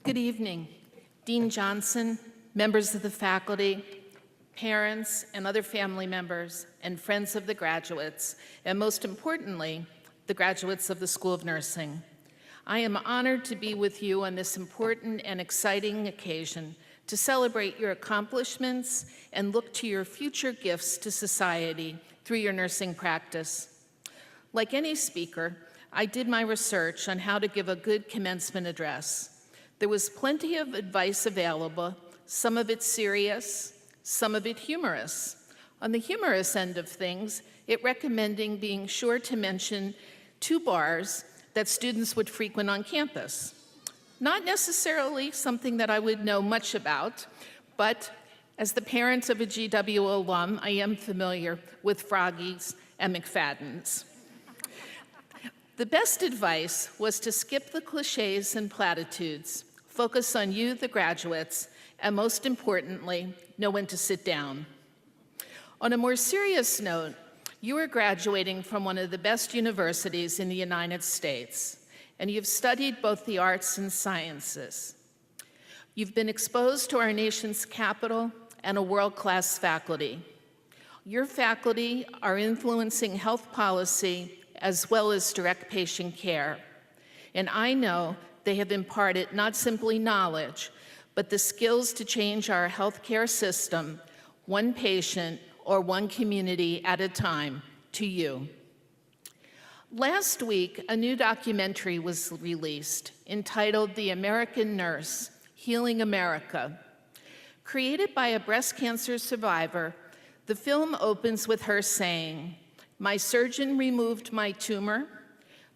Good evening, Dean Johnson, members of the faculty, parents and other family members, and friends of the graduates, and most importantly, the graduates of the School of Nursing. I am honored to be with you on this important and exciting occasion to celebrate your accomplishments and look to your future gifts to society through your nursing practice. Like any speaker, I did my research on how to give a good commencement address. There was plenty of advice available, some of it serious, some of it humorous. On the humorous end of things, it recommending being sure to mention 2 bars that students would frequent on campus. Not necessarily something that I would know much about, but as the parent of a GW alum, I am familiar with Froggies and McFadden's. The best advice was to skip the cliches and platitudes, focus on you, the graduates, and most importantly, know when to sit down. On a more serious note, you are graduating from one of the best universities in the United States, and you've studied both the arts and sciences. You've been exposed to our nation's capital and a world-class faculty. Your faculty are influencing health policy as well as direct patient care. And I know they have imparted not simply knowledge, but the skills to change our healthcare system, one patient or one community at a time, to you. Last week, a new documentary was released entitled The American Nurse, Healing America. Created by a breast cancer survivor, the film opens with her saying, "My surgeon removed my tumor,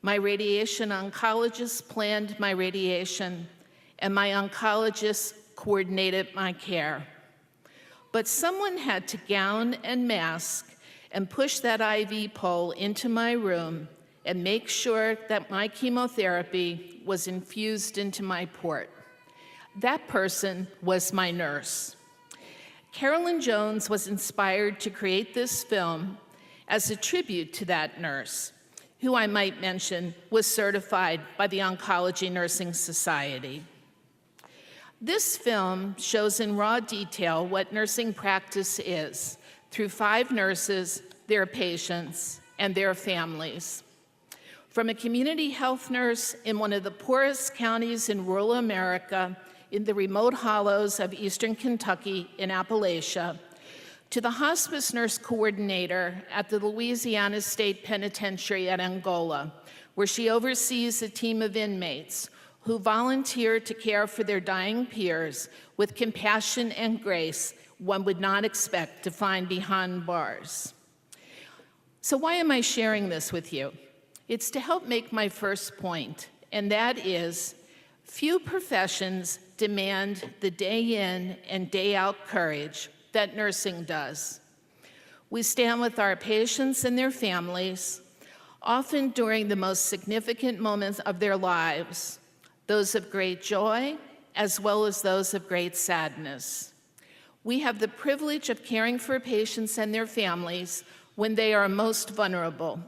my radiation oncologist planned my radiation, and my oncologist coordinated my care. But someone had to gown and mask and push that IV pole into my room and make sure that my chemotherapy was infused into my port. That person was my nurse." Carolyn Jones was inspired to create this film as a tribute to that nurse, who I might mention was certified by the Oncology Nursing Society. This film shows in raw detail what nursing practice is through 5 nurses, their patients, and their families. From a community health nurse in one of the poorest counties in rural America, in the remote hollows of eastern Kentucky in Appalachia, to the hospice nurse coordinator at the Louisiana State Penitentiary at Angola, where she oversees a team of inmates who volunteer to care for their dying peers with compassion and grace one would not expect to find behind bars. So why am I sharing this with you? It's to help make my first point, and that is, few professions demand the day in and day out courage that nursing does. We stand with our patients and their families, often during the most significant moments of their lives, those of great joy as well as those of great sadness. We have the privilege of caring for patients and their families when they are most vulnerable.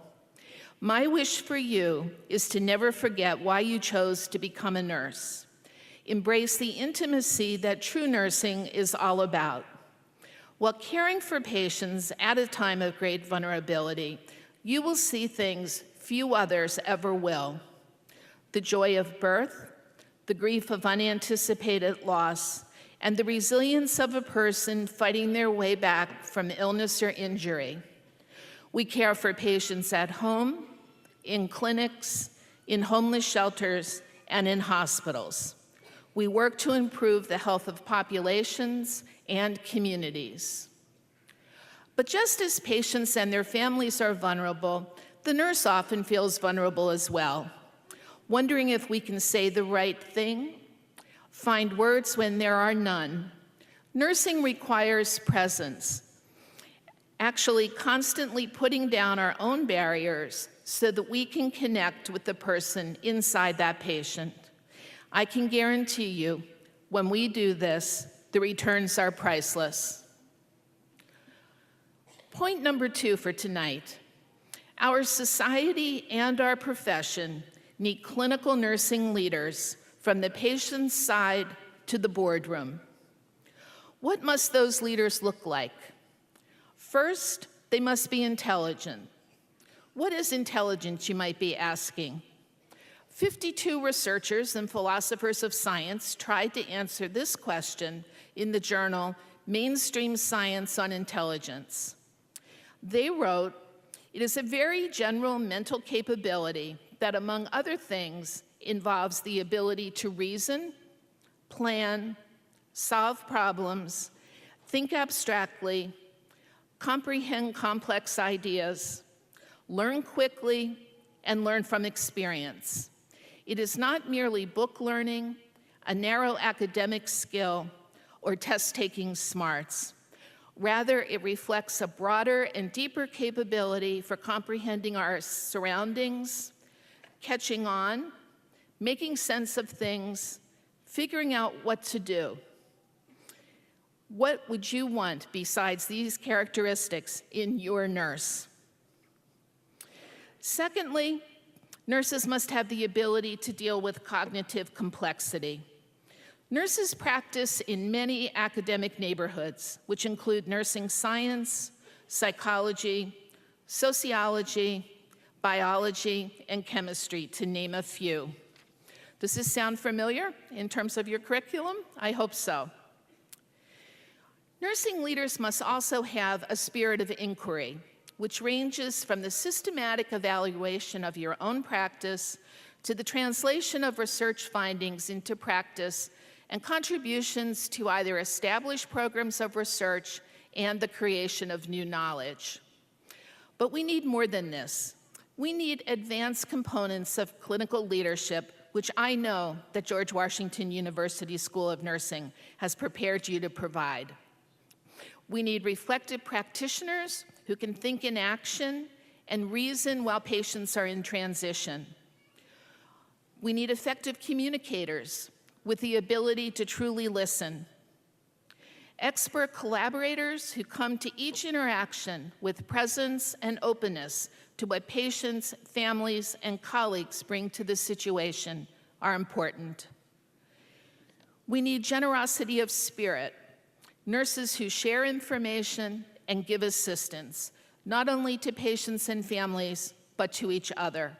My wish for you is to never forget why you chose to become a nurse. Embrace the intimacy that true nursing is all about. While caring for patients at a time of great vulnerability, you will see things few others ever will. The joy of birth, the grief of unanticipated loss, and the resilience of a person fighting their way back from illness or injury. We care for patients at home, in clinics, in homeless shelters, and in hospitals. We work to improve the health of populations and communities. But just as patients and their families are vulnerable, the nurse often feels vulnerable as well, wondering if we can say the right thing, find words when there are none. Nursing requires presence, actually constantly putting down our own barriers so that we can connect with the person inside that patient. I can guarantee you, when we do this, the returns are priceless. Point number 2 for tonight. Our society and our profession need clinical nursing leaders from the patient's side to the boardroom. What must those leaders look like? First, they must be intelligent. What is intelligence, you might be asking? 52 researchers and philosophers of science tried to answer this question in the journal Mainstream Science on Intelligence. They wrote, "It is a very general mental capability that, among other things, involves the ability to reason, plan, solve problems, think abstractly, comprehend complex ideas, learn quickly, and learn from experience. It is not merely book learning, a narrow academic skill, or test-taking smarts. Rather, it reflects a broader and deeper capability for comprehending our surroundings, catching on, making sense of things, figuring out what to do." What would you want besides these characteristics in your nurse? Secondly, nurses must have the ability to deal with cognitive complexity. Nurses practice in many academic neighborhoods, which include nursing science, psychology, sociology, biology, and chemistry, to name a few. Does this sound familiar in terms of your curriculum? I hope so. Nursing leaders must also have a spirit of inquiry, which ranges from the systematic evaluation of your own practice to the translation of research findings into practice and contributions to either established programs of research and the creation of new knowledge. But we need more than this. We need advanced components of clinical leadership, which I know that George Washington University School of Nursing has prepared you to provide. We need reflective practitioners who can think in action and reason while patients are in transition. We need effective communicators with the ability to truly listen. Expert collaborators who come to each interaction with presence and openness to what patients, families, and colleagues bring to the situation are important. We need generosity of spirit, nurses who share information and give assistance, not only to patients and families, but to each other.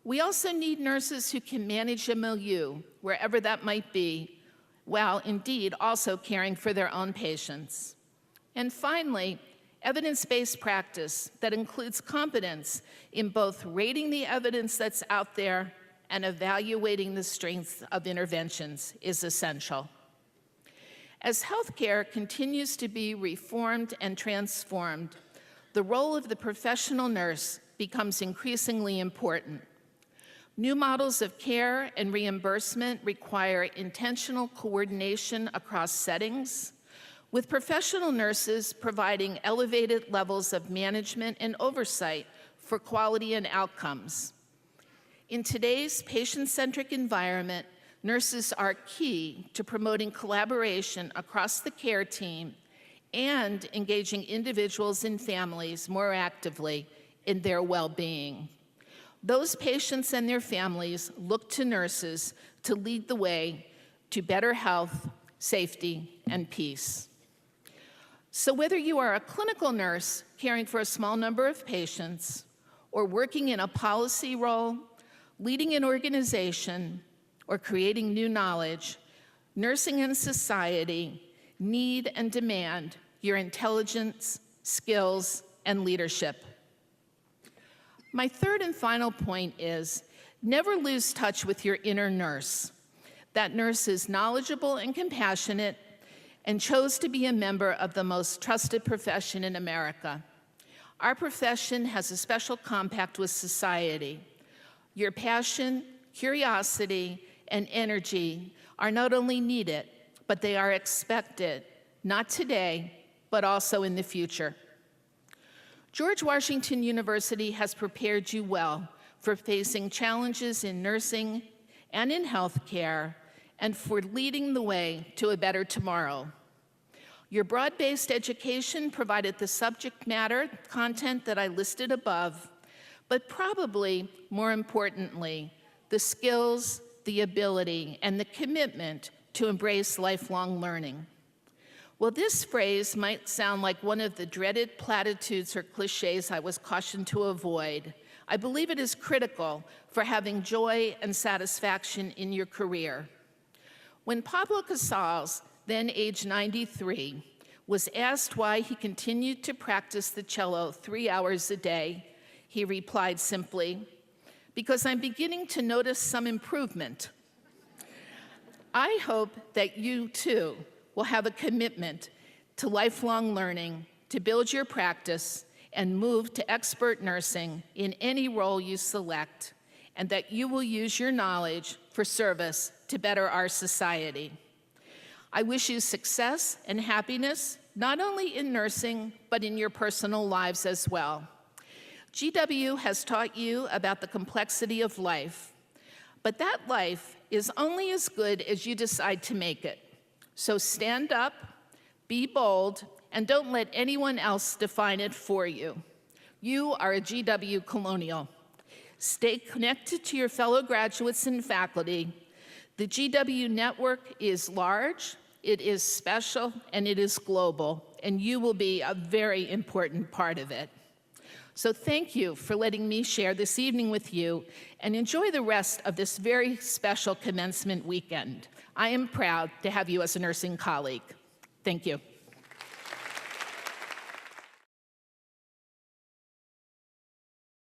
We also need nurses who can manage a milieu, wherever that might be, while indeed also caring for their own patients. And finally, evidence-based practice that includes competence in both rating the evidence that's out there and evaluating the strengths of interventions is essential. As healthcare continues to be reformed and transformed, the role of the professional nurse becomes increasingly important. New models of care and reimbursement require intentional coordination across settings, with professional nurses providing elevated levels of management and oversight for quality and outcomes. In today's patient-centric environment, nurses are key to promoting collaboration across the care team and engaging individuals and families more actively in their well-being. Those patients and their families look to nurses to lead the way to better health, safety, and peace. So whether you are a clinical nurse caring for a small number of patients, or working in a policy role, leading an organization, or creating new knowledge, nursing and society need and demand your intelligence, skills, and leadership. My third and final point is, never lose touch with your inner nurse. That nurse is knowledgeable and compassionate and chose to be a member of the most trusted profession in America. Our profession has a special compact with society. Your passion, curiosity, and energy are not only needed, but they are expected, not today, but also in the future. George Washington University has prepared you well for facing challenges in nursing and in healthcare, and for leading the way to a better tomorrow. Your broad-based education provided the subject matter content that I listed above, but probably more importantly, the skills, the ability, and the commitment to embrace lifelong learning. While this phrase might sound like one of the dreaded platitudes or cliches I was cautioned to avoid, I believe it is critical for having joy and satisfaction in your career. When Pablo Casals, then age 93, was asked why he continued to practice the cello 3 hours a day, he replied simply, "Because I'm beginning to notice some improvement." I hope that you, too, will have a commitment to lifelong learning, to build your practice, and move to expert nursing in any role you select, and that you will use your knowledge for service to better our society. I wish you success and happiness, not only in nursing, but in your personal lives as well. GW has taught you about the complexity of life, but that life is only as good as you decide to make it. So stand up, be bold, and don't let anyone else define it for you. You are a GW Colonial. Stay connected to your fellow graduates and faculty. The GW network is large, it is special, and it is global, and you will be a very important part of it. So thank you for letting me share this evening with you, and enjoy the rest of this very special commencement weekend. I am proud to have you as a nursing colleague. Thank you.